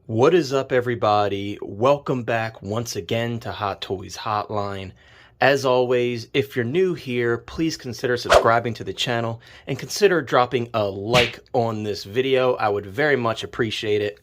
What is up, everybody? Welcome back once again to Hot Toys Hotline. As always, if you're new here, please consider subscribing to the channel and consider dropping a like on this video. I would very much appreciate it.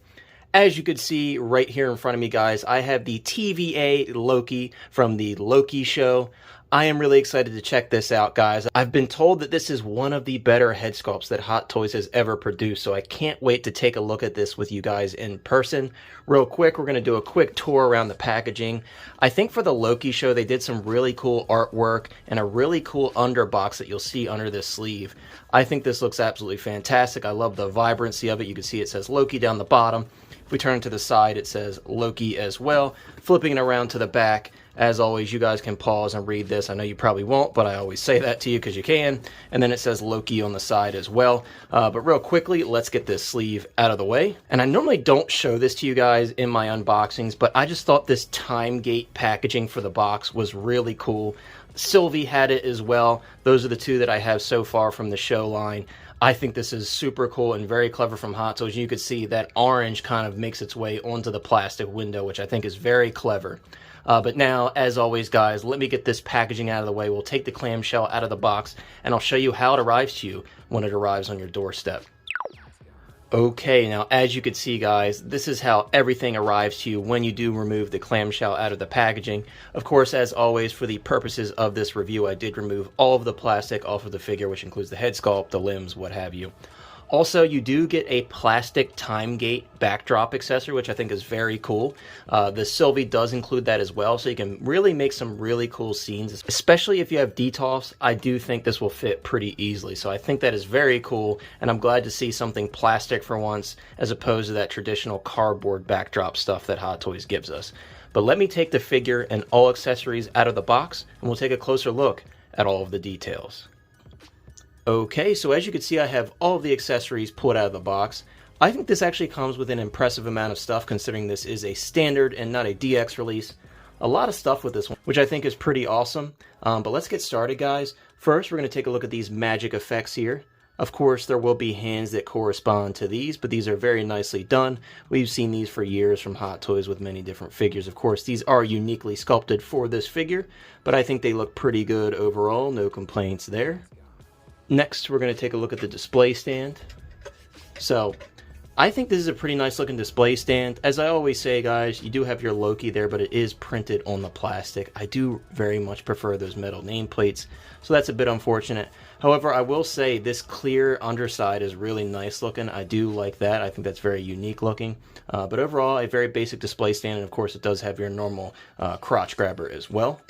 As you can see right here in front of me, guys, I have the TVA Loki from the Loki show. I am really excited to check this out, guys. I've been told that this is one of the better head sculpts that Hot Toys has ever produced, so I can't wait to take a look at this with you guys in person. Real quick, we're going to do a quick tour around the packaging. I think for the Loki show, they did some really cool artwork and a really cool underbox that you'll see under this sleeve. I think this looks absolutely fantastic. I love the vibrancy of it. You can see it says Loki down the bottom. If we turn to the side, it says Loki as well. Flipping it around to the back, as always, you guys can pause and read this. I know you probably won't, but I always say that to you because you can. And then it says Loki on the side as well. But real quickly, let's get this sleeve out of the way. And I normally don't show this to you guys in my unboxings, but I just thought this time gate packaging for the box was really cool. Sylvie had it as well. Those are the two that I have so far from the show line. I think this is super cool and very clever from Hot Toys. You can see that orange kind of makes its way onto the plastic window, which I think is very clever. But now, as always, guys, let me get this packaging out of the way. We'll take the clamshell out of the box, and I'll show you how it arrives to you when it arrives on your doorstep. Okay, now as you can see, guys, this is how everything arrives to you when you do remove the clamshell out of the packaging. Of course, as always, for the purposes of this review, I did remove all of the plastic off of the figure, which includes the head sculpt, the limbs, what have you. Also, you do get a plastic time gate backdrop accessory, which I think is very cool. The Sylvie does include that as well, so you can really make some really cool scenes. Especially if you have detofs, I do think this will fit pretty easily. So I think that is very cool, and I'm glad to see something plastic for once, as opposed to that traditional cardboard backdrop stuff that Hot Toys gives us. But let me take the figure and all accessories out of the box, and we'll take a closer look at all of the details. Okay, so as you can see, I have all of the accessories pulled out of the box. I think this actually comes with an impressive amount of stuff, considering this is a standard and not a DX release. A lot of stuff with this one, which I think is pretty awesome. But let's get started, guys. First, we're going to take a look at these magic effects here. Of course, there will be hands that correspond to these, but these are very nicely done. We've seen these for years from Hot Toys with many different figures. Of course, these are uniquely sculpted for this figure, but I think they look pretty good overall. No complaints there. Next, we're going to take a look at the display stand. So, I think this is a pretty nice looking display stand. As I always say, guys, you do have your Loki there, but it is printed on the plastic. I do very much prefer those metal nameplates, so that's a bit unfortunate. However, I will say this clear underside is really nice looking. I do like that. I think that's very unique looking. But overall, a very basic display stand, and of course it does have your normal crotch grabber as well.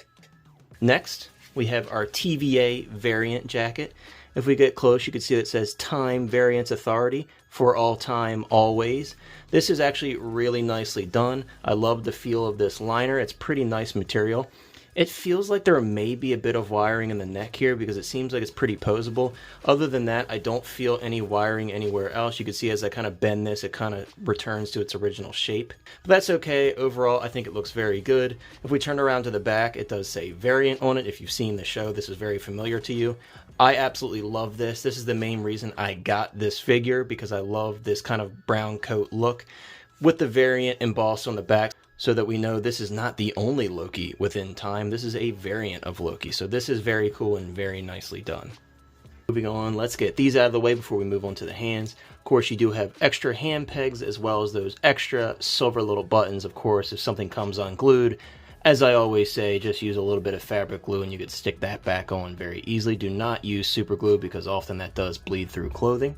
Next, we have our TVA variant jacket. If we get close, you can see that it says Time Variance Authority for all time, always. This is actually really nicely done. I love the feel of this liner. It's pretty nice material. It feels like there may be a bit of wiring in the neck here because it seems like it's pretty posable. Other than that, I don't feel any wiring anywhere else. You can see as I kind of bend this, it kind of returns to its original shape. But that's okay. Overall, I think it looks very good. If we turn around to the back, it does say variant on it. If you've seen the show, this is very familiar to you. I absolutely love this. This is the main reason I got this figure, because I love this kind of brown coat look with the variant embossed on the back, so that we know this is not the only Loki within time. This is a variant of Loki. So this is very cool and very nicely done. Moving on, let's get these out of the way before we move on to the hands. Of course, you do have extra hand pegs as well as those extra silver little buttons. Of course, if something comes unglued, as I always say, just use a little bit of fabric glue and you could stick that back on very easily. Do not use super glue because often that does bleed through clothing.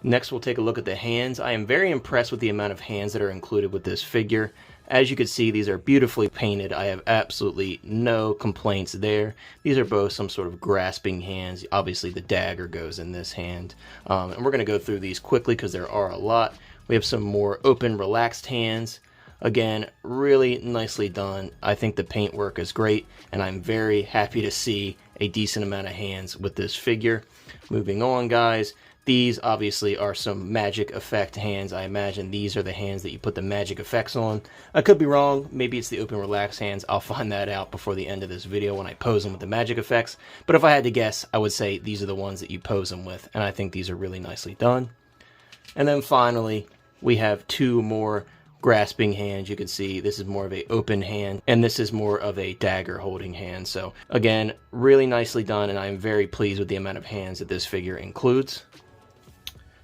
Next, we'll take a look at the hands. I am very impressed with the amount of hands that are included with this figure. As you can see, these are beautifully painted. I have absolutely no complaints there. These are both some sort of grasping hands. Obviously, the dagger goes in this hand. And we're going to go through these quickly because there are a lot. We have some more open, relaxed hands. Again, really nicely done. I think the paintwork is great, and I'm very happy to see a decent amount of hands with this figure. Moving on, guys. These obviously are some magic effect hands. I imagine these are the hands that you put the magic effects on. I could be wrong. Maybe it's the open relaxed hands. I'll find that out before the end of this video when I pose them with the magic effects. But if I had to guess, I would say these are the ones that you pose them with. And I think these are really nicely done. And then finally, we have two more grasping hands. You can see this is more of a open hand, and this is more of a dagger holding hand. So again, really nicely done, and I'm very pleased with the amount of hands that this figure includes.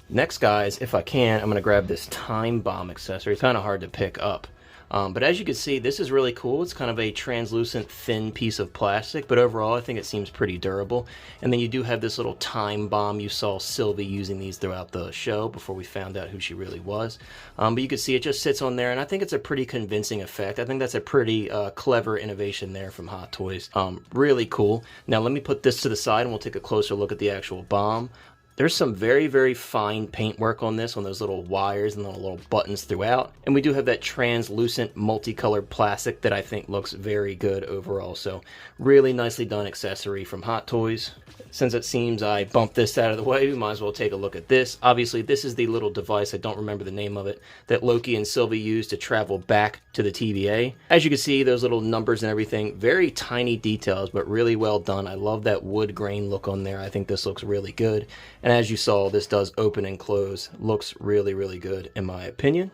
Next, guys, if I can, I'm going to grab this time bomb accessory. It's kind of hard to pick up. But as you can see, this is really cool. It's kind of a translucent, thin piece of plastic, but overall I think it seems pretty durable. And then you do have this little time bomb. You saw Sylvie using these throughout the show before we found out who she really was. But you can see it just sits on there, and I think it's a pretty convincing effect. I think that's a pretty clever innovation there from Hot Toys. Really cool. Now let me put this to the side and we'll take a closer look at the actual bomb. There's some very, very fine paintwork on this, on those little wires and the little buttons throughout. And we do have that translucent multicolored plastic that I think looks very good overall. So really nicely done accessory from Hot Toys. Since it seems I bumped this out of the way, we might as well take a look at this. Obviously, this is the little device, I don't remember the name of it, that Loki and Sylvie use to travel back to the TVA. As you can see, those little numbers and everything, very tiny details, but really well done. I love that wood grain look on there. I think this looks really good. And as you saw, this does open and close. Looks really, really good in my opinion.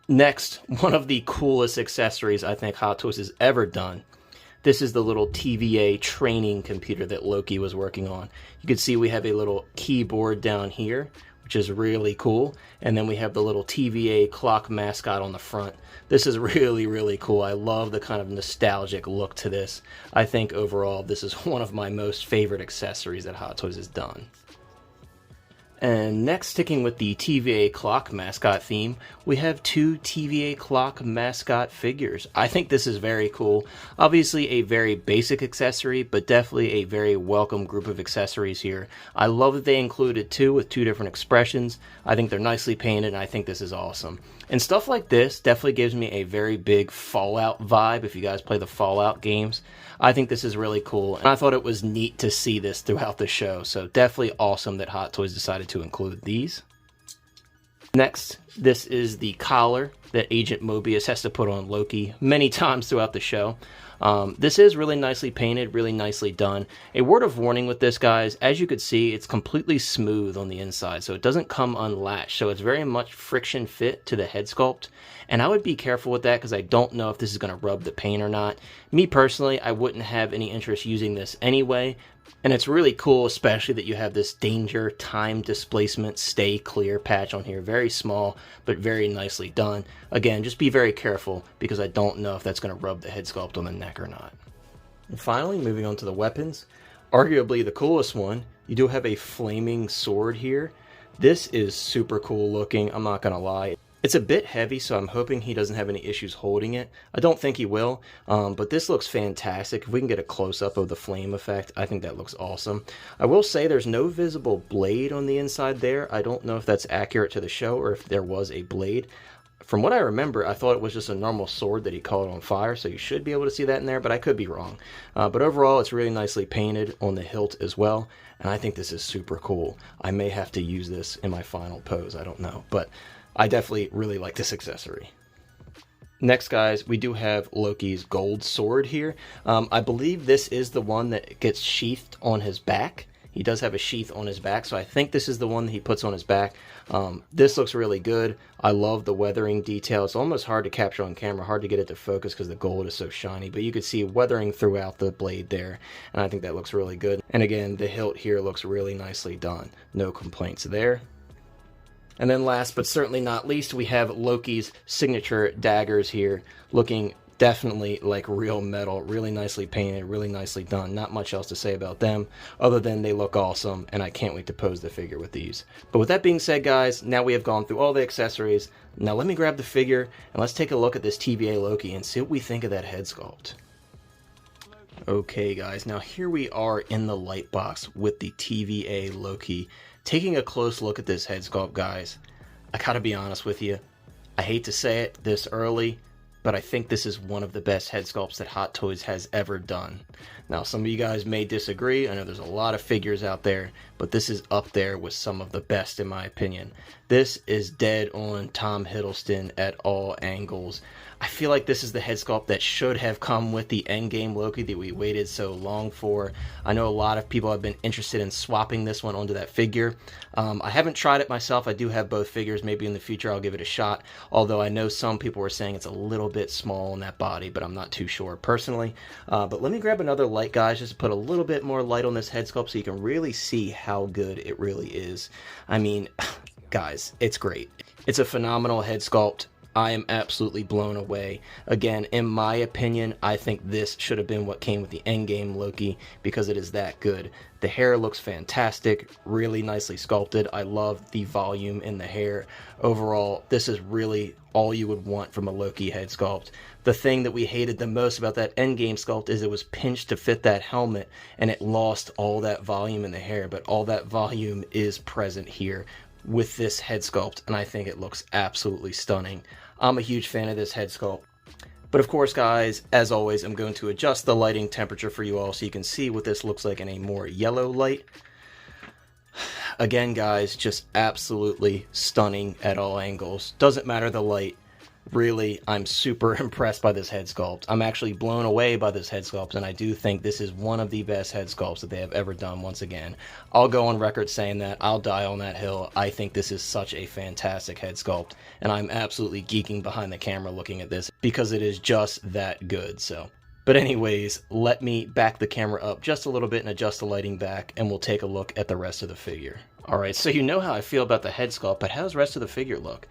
Next, one of the coolest accessories I think Hot Toys has ever done. This is the little TVA training computer that Loki was working on. You can see we have a little keyboard down here, which is really cool. And then we have the little TVA clock mascot on the front. This is really, really cool. I love the kind of nostalgic look to this. I think overall, this is one of my most favorite accessories that Hot Toys has done. And next, sticking with the TVA clock mascot theme, we have two TVA clock mascot figures. I think this is very cool. Obviously a very basic accessory, but definitely a very welcome group of accessories here. I love that they included two with two different expressions. I think they're nicely painted, and I think this is awesome. And stuff like this definitely gives me a very big Fallout vibe if you guys play the Fallout games. I think this is really cool, and I thought it was neat to see this throughout the show, so definitely awesome that Hot Toys decided to include these. Next, this is the collar that Agent Mobius has to put on Loki many times throughout the show. This is really nicely painted, really nicely done. A word of warning with this, guys, as you can see, it's completely smooth on the inside, so it doesn't come unlatched, so it's very much friction fit to the head sculpt. And I would be careful with that because I don't know if this is going to rub the paint or not. Me personally, I wouldn't have any interest using this anyway. And it's really cool, especially that you have this danger, time displacement, stay clear patch on here. Very small, but very nicely done. Again, just be very careful because I don't know if that's going to rub the head sculpt on the neck or not. And finally, moving on to the weapons. Arguably the coolest one, you do have a flaming sword here. This is super cool looking, I'm not going to lie. It's a bit heavy, so I'm hoping he doesn't have any issues holding it. I don't think he will, but this looks fantastic. If we can get a close-up of the flame effect, I think that looks awesome. I will say there's no visible blade on the inside there. I don't know if that's accurate to the show or if there was a blade. From what I remember, I thought it was just a normal sword that he caught on fire, so you should be able to see that in there, but I could be wrong. But overall, it's really nicely painted on the hilt as well, and I think this is super cool. I may have to use this in my final pose, I don't know, but I definitely really like this accessory. Next, guys, we do have Loki's gold sword here. I believe this is the one that gets sheathed on his back. He does have a sheath on his back, so I think this is the one that he puts on his back. This looks really good. I love the weathering detail. It's almost hard to capture on camera, hard to get it to focus because the gold is so shiny, but you can see weathering throughout the blade there, and I think that looks really good. And again, the hilt here looks really nicely done. No complaints there. And then last but certainly not least, we have Loki's signature daggers here, looking definitely like real metal, really nicely painted, really nicely done. Not much else to say about them, other than they look awesome, and I can't wait to pose the figure with these. But with that being said, guys, now we have gone through all the accessories. Now let me grab the figure, and let's take a look at this TVA Loki and see what we think of that head sculpt. Okay, guys, now here we are in the light box with the TVA Loki. Taking a close look at this head sculpt, guys, I gotta be honest with you. I hate to say it this early, but I think this is one of the best head sculpts that Hot Toys has ever done. Now, some of you guys may disagree. I know there's a lot of figures out there, but this is up there with some of the best in my opinion. This is dead on Tom Hiddleston at all angles. I feel like this is the head sculpt that should have come with the Endgame Loki that we waited so long for. I know a lot of people have been interested in swapping this one onto that figure. I haven't tried it myself. I do have both figures. Maybe in the future I'll give it a shot, although I know some people were saying it's a little bit small in that body, but I'm not too sure personally. But let me grab another light, guys, just to put a little bit more light on this head sculpt so you can really see how good it really is. I mean, guys, it's great. It's a phenomenal head sculpt. I am absolutely blown away. Again, in my opinion, I think this should have been what came with the Endgame Loki because it is that good. The hair looks fantastic, really nicely sculpted. I love the volume in the hair. Overall, this is really all you would want from a Loki head sculpt. The thing that we hated the most about that Endgame sculpt is it was pinched to fit that helmet and it lost all that volume in the hair, but all that volume is present here with this head sculpt, and I think it looks absolutely stunning. I'm a huge fan of this head sculpt. But of course, guys, as always, I'm going to adjust the lighting temperature for you all so you can see what this looks like in a more yellow light. Again, guys, just absolutely stunning at all angles. Doesn't matter the light. Really, I'm super impressed by this head sculpt. I'm actually blown away by this head sculpt, and I do think this is one of the best head sculpts that they have ever done once again. I'll go on record saying that. I'll die on that hill. I think this is such a fantastic head sculpt, and I'm absolutely geeking behind the camera looking at this because it is just that good. But anyways, let me back the camera up just a little bit and adjust the lighting back, and we'll take a look at the rest of the figure. Alright, so you know how I feel about the head sculpt, but how does the rest of the figure look?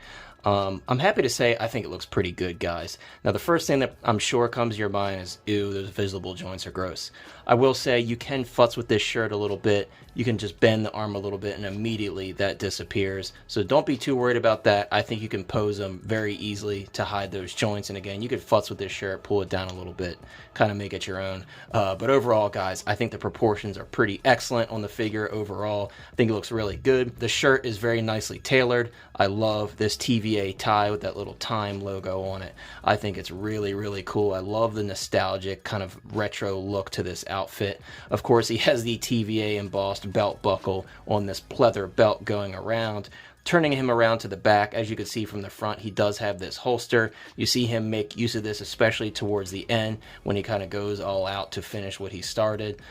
I'm happy to say I think it looks pretty good, guys. Now, the first thing that I'm sure comes to your mind is, ew, those visible joints are gross. I will say you can futz with this shirt a little bit. You can just bend the arm a little bit and immediately that disappears. So don't be too worried about that. I think you can pose them very easily to hide those joints. And again, you could futz with this shirt, pull it down a little bit, kind of make it your own. But overall, guys, I think the proportions are pretty excellent on the figure overall. I think it looks really good. The shirt is very nicely tailored. I love this TVA tie with that little time logo on it. I think it's really, really cool. I love the nostalgic kind of retro look to this outfit. Of course, he has the TVA embossed belt buckle on this pleather belt going around. Turning him around to the back, as you can see from the front, he does have this holster. You see him make use of this, especially towards the end when he kind of goes all out to finish what he started.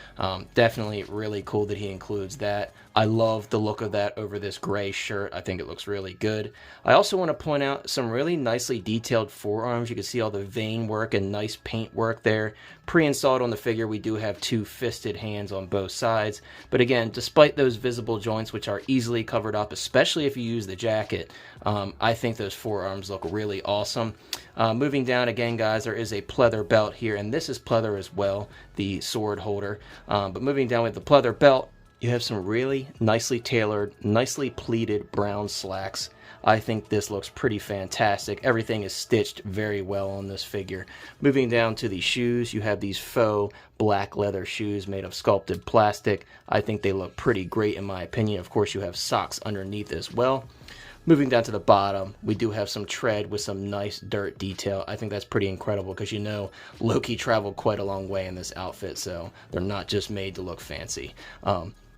Definitely really cool that he includes that. I love the look of that over this gray shirt. I think it looks really good. I also want to point out some really nicely detailed forearms. You can see all the vein work and nice paint work there. Pre-installed on the figure, we do have two fisted hands on both sides. But again, despite those visible joints, which are easily covered up, especially if you use the jacket, I think those forearms look really awesome. Moving down again, guys, there is a pleather belt here, and this is pleather as well, the sword holder. But moving down with the pleather belt, you have some really nicely tailored, nicely pleated brown slacks. I think this looks pretty fantastic. Everything is stitched very well on this figure. Moving down to the shoes, you have these faux black leather shoes made of sculpted plastic. I think they look pretty great in my opinion. Of course, you have socks underneath as well. Moving down to the bottom, we do have some tread with some nice dirt detail. I think that's pretty incredible because you know Loki traveled quite a long way in this outfit, so they're not just made to look fancy.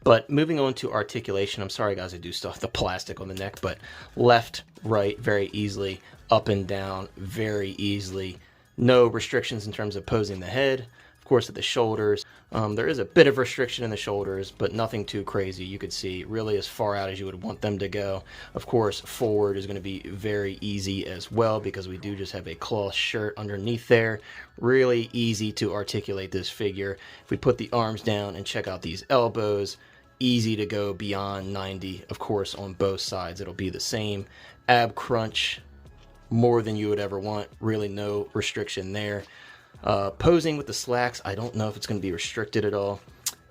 But moving on to articulation, I'm sorry guys, I do still have the plastic on the neck, but left, right, very easily, up and down, very easily. No restrictions in terms of posing the head. Of course, at the shoulders, there is a bit of restriction in the shoulders, but nothing too crazy. You could see really as far out as you would want them to go. Of course, forward is going to be very easy as well because we do just have a cloth shirt underneath there. Really easy to articulate this figure. If we put the arms down and check out these elbows, easy to go beyond 90. Of course, on both sides, it'll be the same. Ab crunch, more than you would ever want. Really no restriction there. Posing with the slacks, I don't know if it's going to be restricted at all.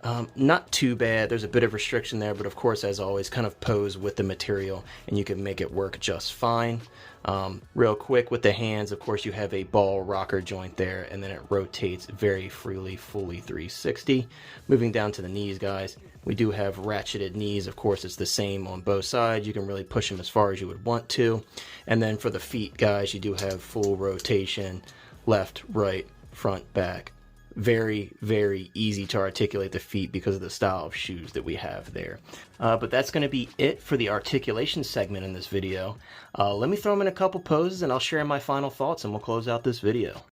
Not too bad. There's a bit of restriction there, but of course, as always, kind of pose with the material and you can make it work just fine. Real quick with the hands, of course, you have a ball rocker joint there, and then it rotates very freely, fully 360. Moving down to the knees, guys, we do have ratcheted knees. Of course, it's the same on both sides. You can really push them as far as you would want to. And then for the feet, guys, you do have full rotation, left, right, front, back. Very, very easy to articulate the feet because of the style of shoes that we have there. But that's going to be it for the articulation segment in this video. Let me throw them in a couple poses and I'll share my final thoughts and we'll close out this video.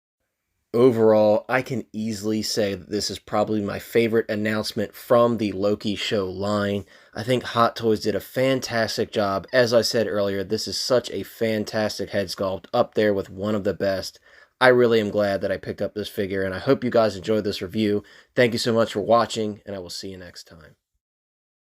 Overall, I can easily say that this is probably my favorite announcement from the Loki show line. I think Hot Toys did a fantastic job. As I said earlier, this is such a fantastic head sculpt, up there with one of the best. I really am glad that I picked up this figure, and I hope you guys enjoyed this review. Thank you so much for watching, and I will see you next time.